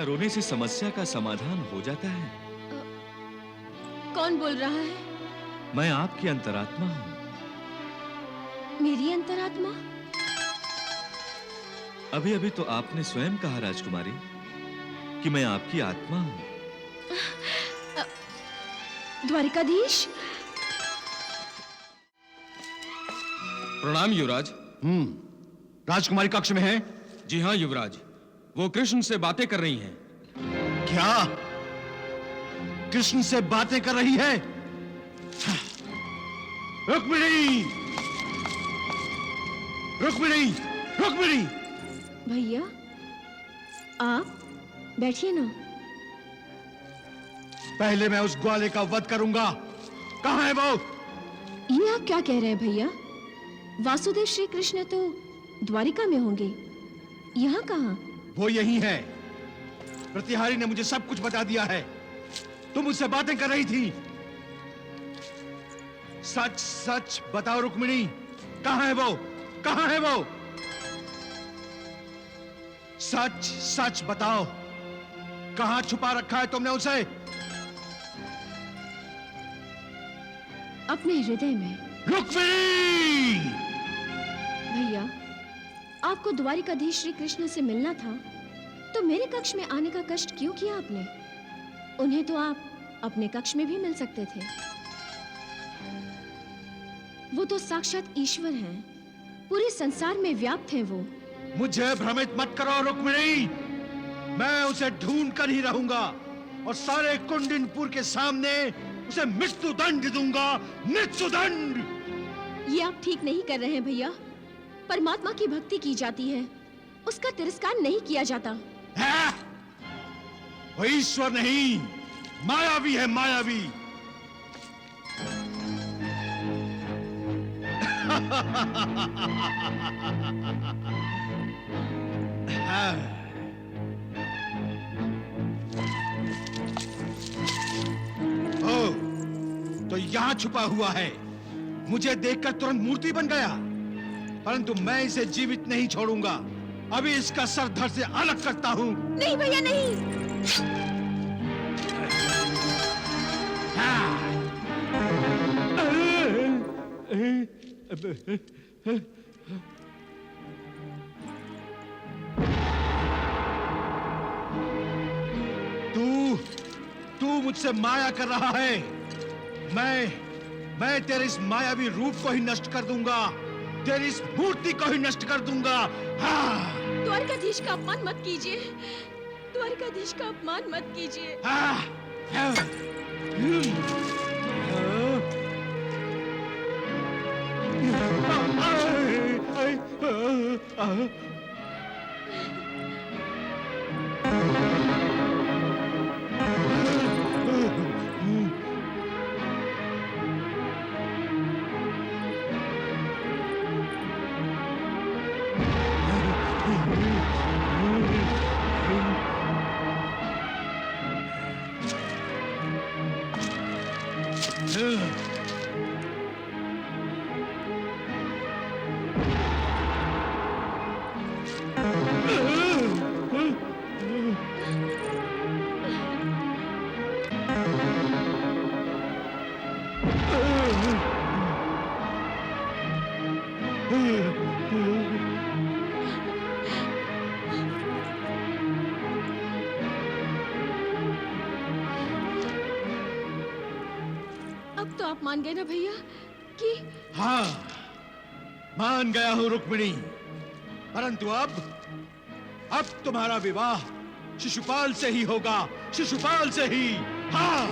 क्या रोने से समस्या का समाधान हो जाता है? कौन बोल रहा है? मैं आपकी अंतरात्मा हूं। मेरी अंतरात्मा? अभी अभी तो आपने स्वयं कहा राजकुमारी कि मैं आपकी आत्मा हूं। द्वारिकाधीश। प्रणाम युवराज। राजकुमारी कक्ष में है? जी हाँ युवराज, वो कृष्ण से बातें कर रही हैं। क्या? कृष्ण से बातें कर रही है? रुक्मिणी! रुक्मिणी! रुक्मिणी! भैया, आप बैठिए ना। पहले मैं उस ग्वाले का वध करूंगा। कहां है वो? ये आप क्या कह रहे हैं भैया? वासुदेव श्री कृष्ण तो द्वारिका में होंगे, यहाँ कहाँ? वो यही है। प्रतिहारी ने मुझे सब कुछ बता दिया है। तुम मुझसे बातें कर रही थी। सच सच बताओ रुक्मिणी, कहां है वो? कहां है वो? सच सच बताओ, कहां छुपा रखा है तुमने उसे? अपने हृदय में। रुक्मिणी! भैया, आपको द्वारिकाधीश श्री कृष्ण से मिलना था तो मेरे कक्ष में आने का कष्ट क्यों किया आपने? उन्हें तो आप अपने कक्ष में भी मिल सकते थे। वो तो साक्षात ईश्वर हैं, पूरे संसार में व्याप्त हैं वो। मुझे भ्रमित मत करो रुक्मिणी। मैं उसे ढूंढ कर ही रहूंगा और सारे कुंडिनपुर के सामने उसे मृत्यु दंड दूंगा। मृत्यु दंड! ये आप ठीक नहीं कर रहे हैं भैया। परमात्मा की भक्ति की जाती है, उसका तिरस्कार नहीं किया जाता। है? वो ईश्वर नहीं, मायावी है, मायावी। ओ, तो यहां छुपा हुआ है। मुझे देखकर तुरंत मूर्ति बन गया, परंतु मैं इसे जीवित नहीं छोड़ूंगा। अभी इसका सर धड़ से अलग करता हूं। नहीं भैया, नहीं। तू मुझसे माया कर रहा है। मैं तेरे इस मायावी रूप को ही नष्ट कर दूंगा, तेरी इस मूर्ति को ही नष्ट कर दूंगा। हाँ। द्वारकाधीश का अपमान मत कीजिए, द्वारकाधीश का अपमान मत कीजिए। अब तो आप मान गए ना भैया कि? हाँ, मान गया हूं रुक्मिणी, परंतु अब तुम्हारा विवाह शिशुपाल से ही होगा, शिशुपाल से ही। हाँ।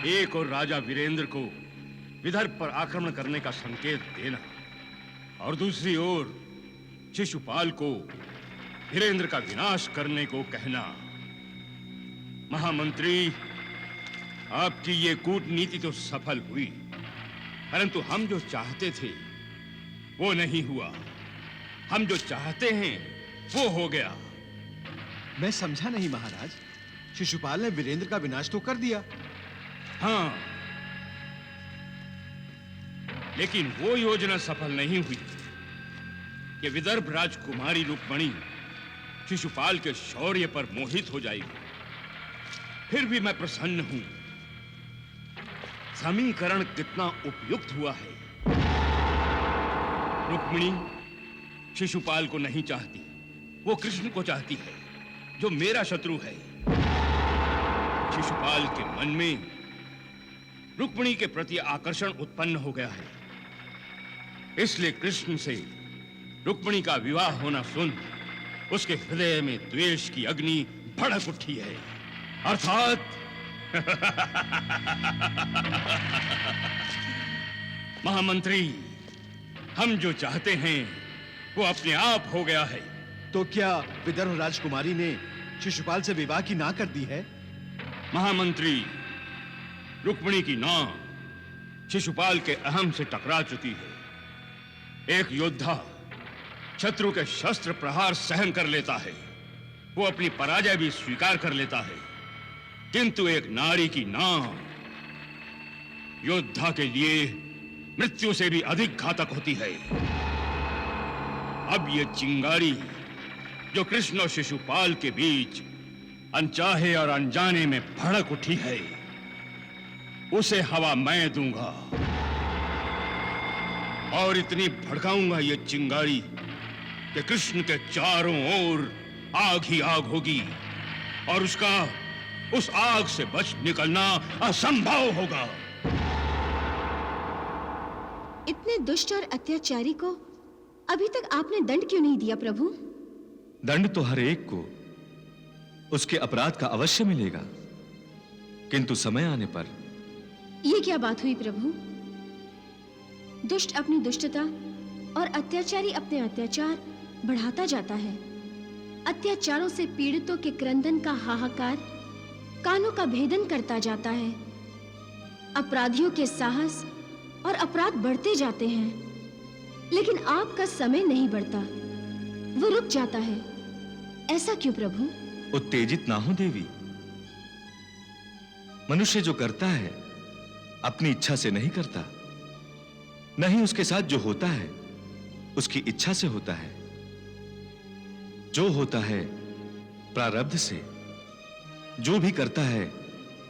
एक और राजा वीरेंद्र को विदर्भ पर आक्रमण करने का संकेत देना और दूसरी ओर शिशुपाल को वीरेंद्र का विनाश करने को कहना। महामंत्री, आपकी ये कूटनीति तो सफल हुई, परंतु हम जो चाहते थे वो नहीं हुआ। हम जो चाहते हैं वो हो गया। मैं समझा नहीं महाराज, शिशुपाल ने वीरेंद्र का विनाश तो कर दिया। हाँ, लेकिन वो योजना सफल नहीं हुई कि विदर्भ राजकुमारी रुक्मिणी शिशुपाल के शौर्य पर मोहित हो जाएगी। फिर भी मैं प्रसन्न हूं। समीकरण कितना उपयुक्त हुआ है। रुक्मिणी शिशुपाल को नहीं चाहती, वो कृष्ण को चाहती है, जो मेरा शत्रु है। शिशुपाल के मन में रुक्मिणी के प्रति आकर्षण उत्पन्न हो गया है। इसलिए कृष्ण से रुक्मिणी का विवाह होना सुन उसके हृदय में द्वेष की अग्नि भड़क उठी है। अर्थात महामंत्री, हम जो चाहते हैं वो अपने आप हो गया है। तो क्या विदर्भ राजकुमारी ने शिशुपाल से विवाह की ना कर दी है? महामंत्री, रुक्मिणी की नाव शिशुपाल के अहम से टकरा चुकी है। एक योद्धा शत्रु के शस्त्र प्रहार सहन कर लेता है, वो अपनी पराजय भी स्वीकार कर लेता है, किंतु एक नारी की नाव योद्धा के लिए मृत्यु से भी अधिक घातक होती है। अब ये चिंगारी जो कृष्ण और शिशुपाल के बीच अनचाहे और अनजाने में भड़क उठी है, उसे हवा मैं दूंगा और इतनी भड़काऊंगा ये चिंगारी कि कृष्ण के चारों ओर आग ही आग होगी और उस आग से बच निकलना असंभव होगा। इतने दुष्ट और अत्याचारी को अभी तक आपने दंड क्यों नहीं दिया प्रभु? दंड तो हर एक को उसके अपराध का अवश्य मिलेगा, किंतु समय आने पर। ये क्या बात हुई प्रभु? दुष्ट अपनी दुष्टता और अत्याचारी अपने अत्याचार बढ़ाता जाता है। अत्याचारों से पीड़ितों के क्रंदन का हाहाकार कानों का भेदन करता जाता है। अपराधियों के साहस और अपराध बढ़ते जाते हैं, लेकिन आपका समय नहीं बढ़ता, वो रुक जाता है। ऐसा क्यों प्रभु? उत्तेजित ना हो देवी। मनुष्य जो करता है अपनी इच्छा से नहीं करता, नहीं उसके साथ जो होता है उसकी इच्छा से होता है। जो होता है प्रारब्ध से, जो भी करता है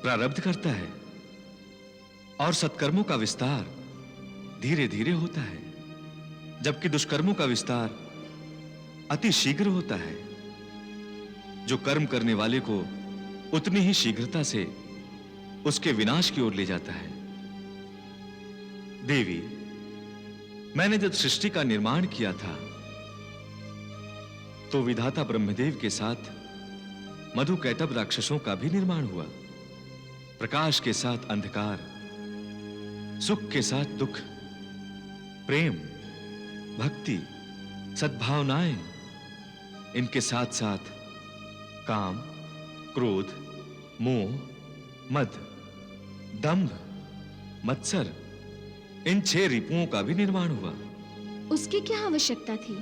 प्रारब्ध करता है, और सत्कर्मों का विस्तार धीरे धीरे होता है, जबकि दुष्कर्मों का विस्तार अति शीघ्र होता है। जो कर्म करने वाले को उतनी ही शीघ्रता से उसके विनाश की ओर ले जाता है। देवी, मैंने जब सृष्टि का निर्माण किया था तो विधाता ब्रह्मदेव के साथ मधु कैटभ राक्षसों का भी निर्माण हुआ। प्रकाश के साथ अंधकार, सुख के साथ दुख, प्रेम, भक्ति, सद्भावनाएं, इनके साथ साथ काम, क्रोध, मोह, मद, दंभ, मत्सर, इन 6 रिपुओं का भी निर्माण हुआ। उसकी क्या आवश्यकता थी?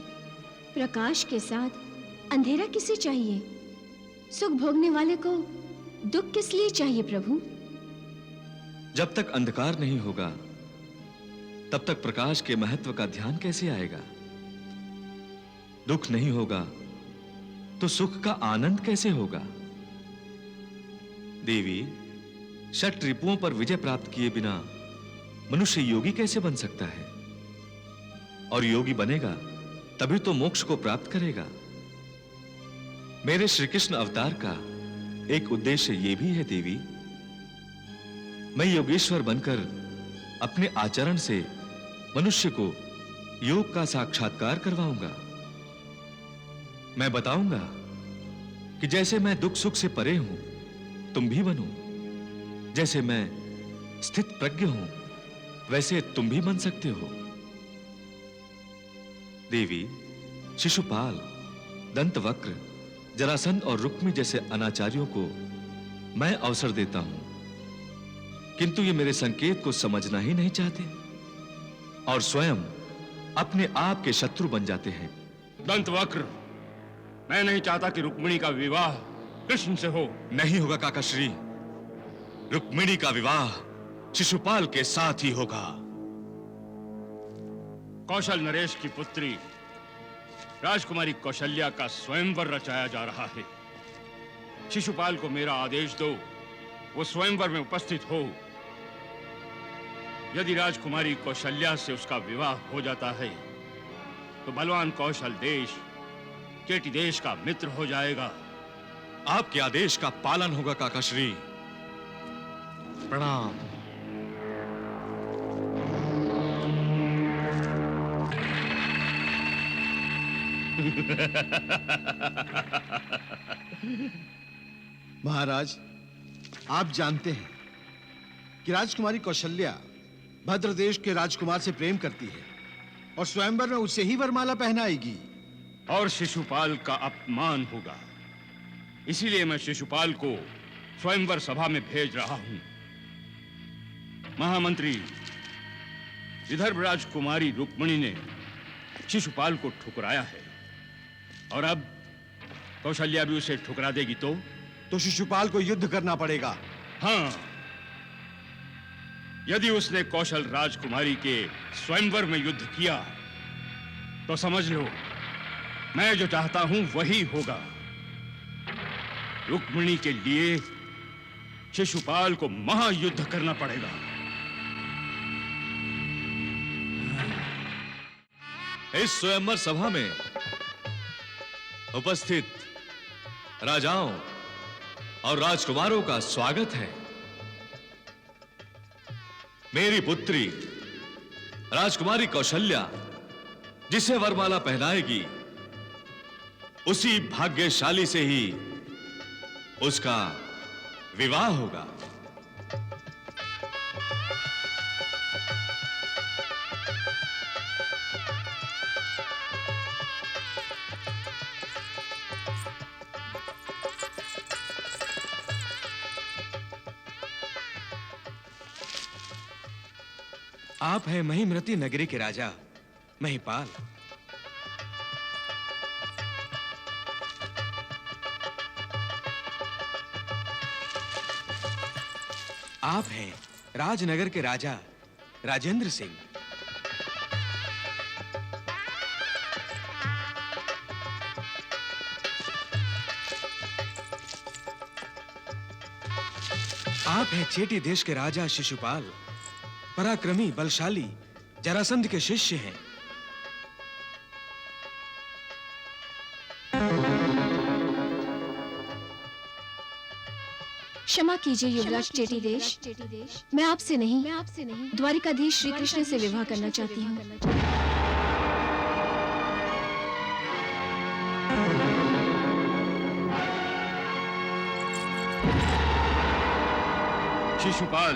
प्रकाश के साथ अंधेरा किसे चाहिए? सुख भोगने वाले को दुख किस लिए चाहिए प्रभु? जब तक अंधकार नहीं होगा तब तक प्रकाश के महत्व का ध्यान कैसे आएगा? दुख नहीं होगा तो सुख का आनंद कैसे होगा? देवी, षट रिपुओं पर विजय प्राप्त किए बिना मनुष्य योगी कैसे बन सकता है? और योगी बनेगा तभी तो मोक्ष को प्राप्त करेगा। मेरे श्री कृष्ण अवतार का एक उद्देश्य यह भी है देवी, मैं योगेश्वर बनकर अपने आचरण से मनुष्य को योग का साक्षात्कार करवाऊंगा। मैं बताऊंगा कि जैसे मैं दुख सुख से परे हूं, तुम भी बनो। जैसे मैं स्थित प्रज्ञ हूं, वैसे तुम भी बन सकते हो। देवी, शिशुपाल, दंतवक्र, जरासंध और रुक्मी जैसे अनाचारियों को मैं अवसर देता हूं, किंतु ये मेरे संकेत को समझना ही नहीं चाहते और स्वयं अपने आप के शत्रु बन जाते हैं। दंतवक्र, मैं नहीं चाहता कि रुक्मिणी का विवाह कृष्ण से हो। नहीं होगा काकाश्री। रुक्मिणी का विवाह शिशुपाल के साथ ही होगा। कौशल नरेश की पुत्री राजकुमारी कौशल्या का स्वयंवर रचाया जा रहा है। शिशुपाल को मेरा आदेश दो, वो स्वयंवर में उपस्थित हो। यदि राजकुमारी कौशल्या से उसका विवाह हो जाता है तो बलवान कौशल देश केटी देश का मित्र हो जाएगा। आपके आदेश का पालन होगा काकाश्री। प्रणाम। महाराज, आप जानते हैं कि राजकुमारी कौशल्या भद्र देश के राजकुमार से प्रेम करती है और स्वयंवर में उसे ही वरमाला पहनाएगी। और शिशुपाल का अपमान होगा। इसीलिए मैं शिशुपाल को स्वयंवर सभा में भेज रहा हूं। महामंत्री, विदर्भ राजकुमारी रुक्मिणी ने शिशुपाल को ठुकराया है और अब कौशल्या भी उसे ठुकरा देगी तो शिशुपाल को युद्ध करना पड़ेगा। हाँ, यदि उसने कौशल राजकुमारी के स्वयंवर में युद्ध किया तो समझ लो मैं जो चाहता हूं वही होगा। रुक्मिणी के लिए शिशुपाल को महायुद्ध करना पड़ेगा। इस स्वयंवर सभा में उपस्थित राजाओं और राजकुमारों का स्वागत है। मेरी पुत्री राजकुमारी कौशल्या जिसे वरमाला पहनाएगी उसी भाग्यशाली से ही उसका विवाह होगा। आप हैं महिमृति नगरी के राजा महिपाल। आप हैं राजनगर के राजा राजेंद्र सिंह। आप हैं चेटी देश के राजा शिशुपाल, पराक्रमी बलशाली जरासंध के शिष्य हैं। क्षमा कीजिए युवराज चेटी देश, मैं आपसे नहीं द्वारिकाधीश श्री कृष्ण से विवाह करना चाहती हूँ। शिशुपाल,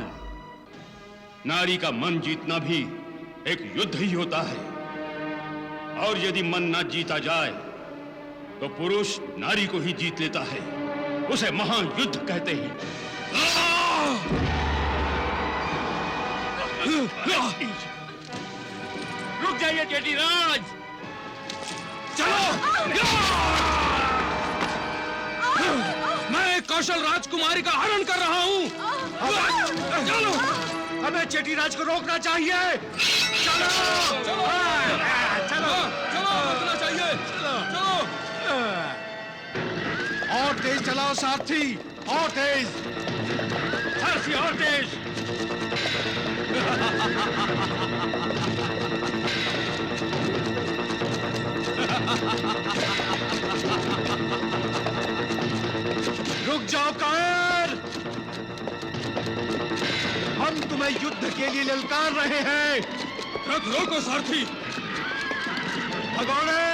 नारी का मन जीतना भी एक युद्ध ही होता है और यदि मन ना जीता जाए तो पुरुष नारी को ही जीत लेता है। उसे महायुद्ध कहते हैं। रुक जाइए जेठीराज, चलो। मैं कौशल राजकुमारी का हरण कर रहा हूं। चलो, हमें चेटीराज को रोकना चाहिए। चलो चलो, चलो, चलो, रोकना चाहिए। चलो। और तेज चलाओ सारथी, और तेज। सारथी और तेज। रुक जाओ कायर, हम तुम्हें युद्ध के लिए ललकार रहे हैं। रथ रोको सारथी। भगोड़े,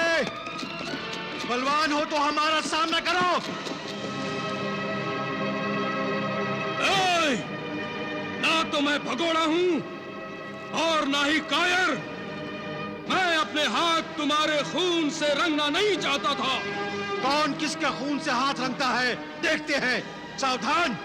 बलवान हो तो हमारा सामना करो। ए, ना तो मैं भगोड़ा हूं और ना ही कायर। मैं अपने हाथ तुम्हारे खून से रंगना नहीं चाहता था। कौन किसके खून से हाथ रंगता है देखते हैं। सावधान।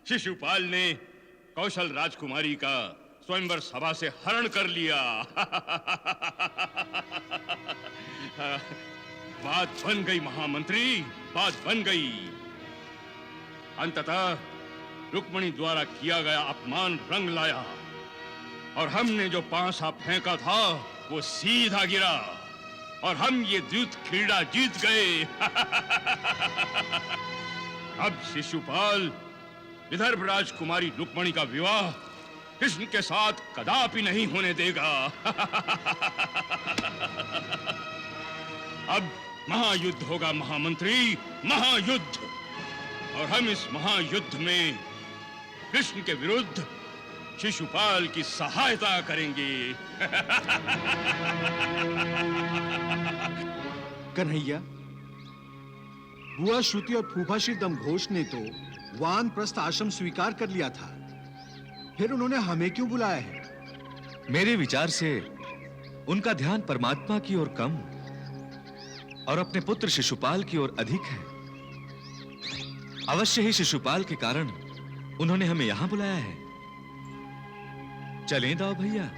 शिशुपाल ने कौशल राजकुमारी का स्वयंवर सभा से हरण कर लिया। बात बन गई महामंत्री, बात बन गई। अंततः रुक्मिणी द्वारा किया गया अपमान रंग लाया और हमने जो पांसा फेंका था वो सीधा गिरा और हम ये द्यूत क्रीड़ा जीत गए। अब शिशुपाल विदर्भ राजकुमारी रुक्मिणी का विवाह कृष्ण के साथ कदापि नहीं होने देगा। अब महायुद्ध होगा महामंत्री, महायुद्ध। और हम इस महायुद्ध में कृष्ण के विरुद्ध शिशुपाल की सहायता करेंगे। कन्हैया, बुआ श्रुति और फूफा श्री दमघोष ने तो वानप्रस्थ आश्रम स्वीकार कर लिया था, फिर उन्होंने हमें क्यों बुलाया है? मेरे विचार से उनका ध्यान परमात्मा की ओर कम और अपने पुत्र शिशुपाल की ओर अधिक है। अवश्य ही शिशुपाल के कारण उन्होंने हमें यहां बुलाया है। चलें दाऊ भैया।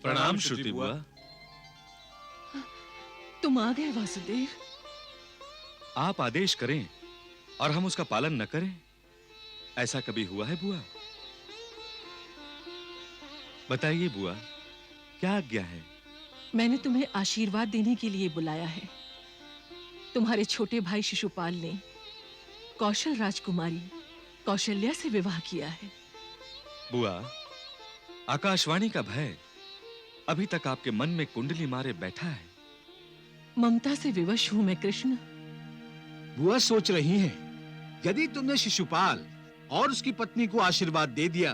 प्रणाम श्रुति बुआ। तुम आ गए वासुदेव। आप आदेश करें और हम उसका पालन न करें, ऐसा कभी हुआ है बुआ? बताइए बुआ, क्या आज्ञा है? मैंने तुम्हें आशीर्वाद देने के लिए बुलाया है। तुम्हारे छोटे भाई शिशुपाल ने कौशल राजकुमारी कौशल्या से विवाह किया है। बुआ, आकाशवाणी का भय अभी तक आपके मन में कुंडली मारे बैठा है। ममता से विवश हूं मैं कृष्ण। बुआ सोच रही हैं, यदि तुमने शिशुपाल और उसकी पत्नी को आशीर्वाद दे दिया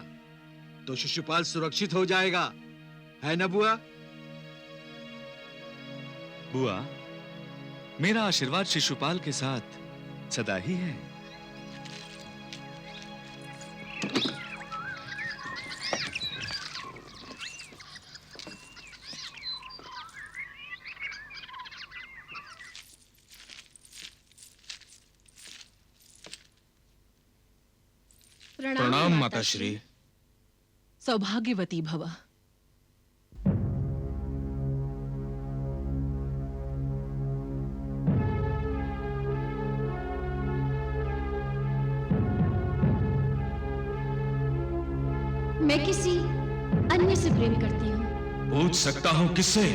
तो शिशुपाल सुरक्षित हो जाएगा, है ना बुआ? बुआ, मेरा आशीर्वाद शिशुपाल के साथ सदा ही है। प्रणाम माताश्री। सौभाग्यवती भव। मैं किसी अन्य से प्रेम करती हूँ। पूछ सकता हूं किससे?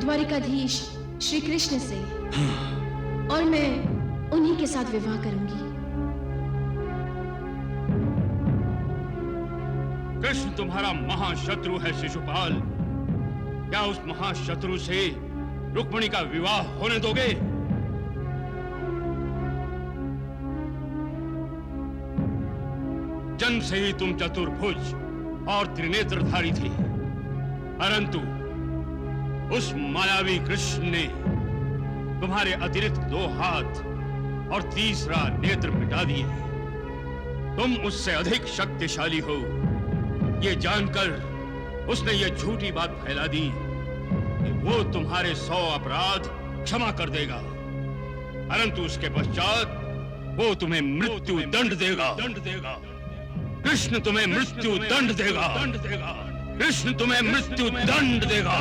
द्वारिकाधीश श्री कृष्ण से। और मैं उन्हीं के साथ विवाह करूंगी। कृष्ण तुम्हारा महाशत्रु है शिशुपाल। क्या उस महाशत्रु से रुक्मिणी का विवाह होने दोगे? जन्म से ही तुम चतुर्भुज और त्रिनेत्रधारी थे, परंतु उस मायावी कृष्ण ने तुम्हारे अतिरिक्त 2 हाथ और तीसरा नेत्र मिटा दिए। तुम उससे अधिक शक्तिशाली हो, ये जानकर उसने ये झूठी बात फैला दी कि वो तुम्हारे 100 अपराध क्षमा कर देगा, परंतु उसके पश्चात वो तुम्हें मृत्यु दंड देगा। कृष्ण तुम्हें मृत्यु दंड देगा। कृष्ण तुम्हें मृत्यु दंड देगा।